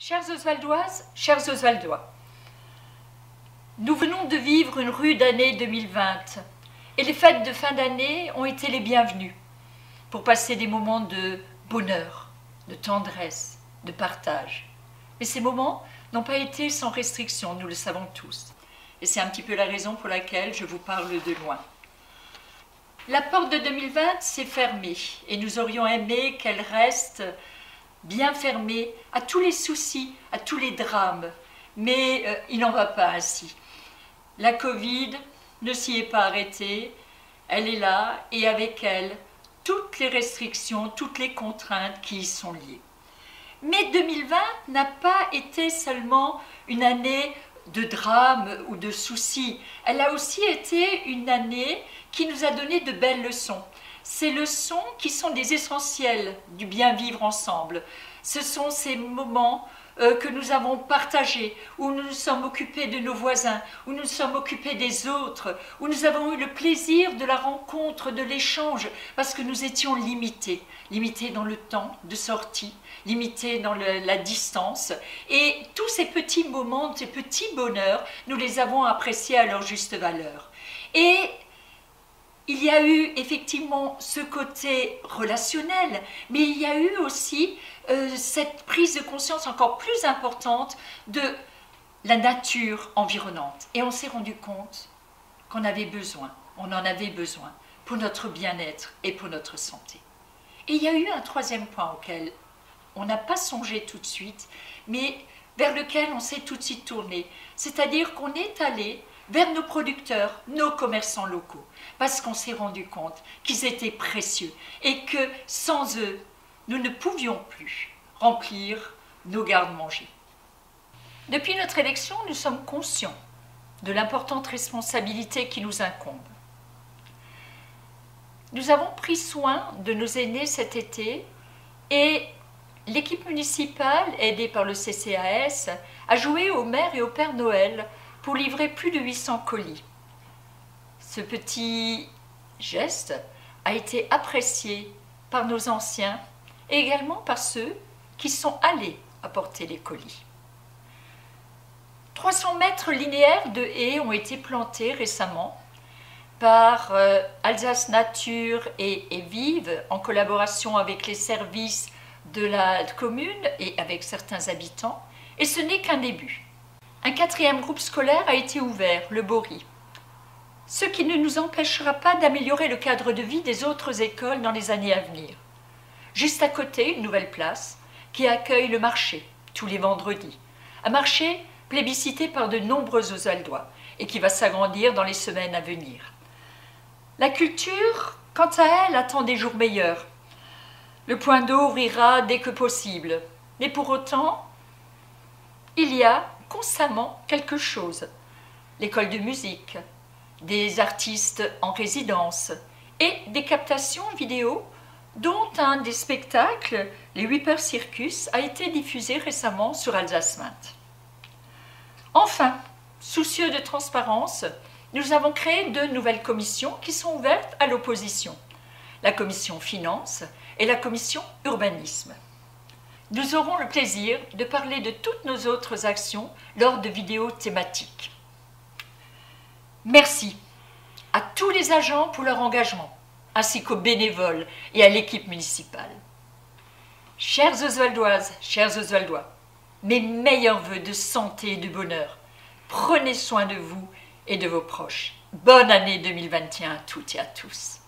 Chères Oswaldoises, chers Oswaldois, nous venons de vivre une rude année 2020 et les fêtes de fin d'année ont été les bienvenues pour passer des moments de bonheur, de tendresse, de partage. Mais ces moments n'ont pas été sans restriction, nous le savons tous. Et c'est un petit peu la raison pour laquelle je vous parle de loin. La porte de 2020 s'est fermée et nous aurions aimé qu'elle reste bien fermée à tous les soucis, à tous les drames. Mais il n'en va pas ainsi. La Covid ne s'y est pas arrêtée, elle est là et avec elle, toutes les restrictions, toutes les contraintes qui y sont liées. Mais 2020 n'a pas été seulement une année de drame ou de soucis. Elle a aussi été une année qui nous a donné de belles leçons. Ces leçons qui sont des essentiels du bien vivre ensemble. Ce sont ces moments que nous avons partagés, où nous nous sommes occupés de nos voisins, où nous nous sommes occupés des autres, où nous avons eu le plaisir de la rencontre, de l'échange, parce que nous étions limités dans le temps de sortie, limités dans la distance. Et tous ces petits moments, ces petits bonheurs, nous les avons appréciés à leur juste valeur. Et il y a eu effectivement ce côté relationnel, mais il y a eu aussi cette prise de conscience encore plus importante de la nature environnante. Et on s'est rendu compte qu'on avait besoin, on en avait besoin pour notre bien-être et pour notre santé. Et il y a eu un troisième point auquel on n'a pas songé tout de suite, mais vers lequel on s'est tout de suite tourné. C'est-à-dire qu'on est allé vers nos producteurs, nos commerçants locaux, parce qu'on s'est rendu compte qu'ils étaient précieux et que sans eux, nous ne pouvions plus remplir nos garde-manger. Depuis notre élection, nous sommes conscients de l'importante responsabilité qui nous incombe. Nous avons pris soin de nos aînés cet été et l'équipe municipale, aidée par le CCAS, a joué au maire et au Père Noël pour livrer plus de 800 colis. Ce petit geste a été apprécié par nos anciens et également par ceux qui sont allés apporter les colis. 300 mètres linéaires de haies ont été plantés récemment par Alsace Nature et Vive en collaboration avec les services de la commune et avec certains habitants. Et ce n'est qu'un début. Un quatrième groupe scolaire a été ouvert, le Bory, ce qui ne nous empêchera pas d'améliorer le cadre de vie des autres écoles dans les années à venir. Juste à côté, une nouvelle place qui accueille le marché tous les vendredis. Un marché plébiscité par de nombreux Oswaldois et qui va s'agrandir dans les semaines à venir. La culture, quant à elle, attend des jours meilleurs. Le point d'eau ouvrira dès que possible. Mais pour autant, il y a constamment quelque chose. L'école de musique, des artistes en résidence et des captations vidéo dont un des spectacles, les Whipper Circus, a été diffusé récemment sur Alsace Mainte. Enfin, soucieux de transparence, nous avons créé deux nouvelles commissions qui sont ouvertes à l'opposition, la commission Finances et la commission Urbanisme. Nous aurons le plaisir de parler de toutes nos autres actions lors de vidéos thématiques. Merci à tous les agents pour leur engagement, ainsi qu'aux bénévoles et à l'équipe municipale. Chères Oswaldoises, chers Oswaldois, mes meilleurs vœux de santé et de bonheur. Prenez soin de vous et de vos proches. Bonne année 2021 à toutes et à tous.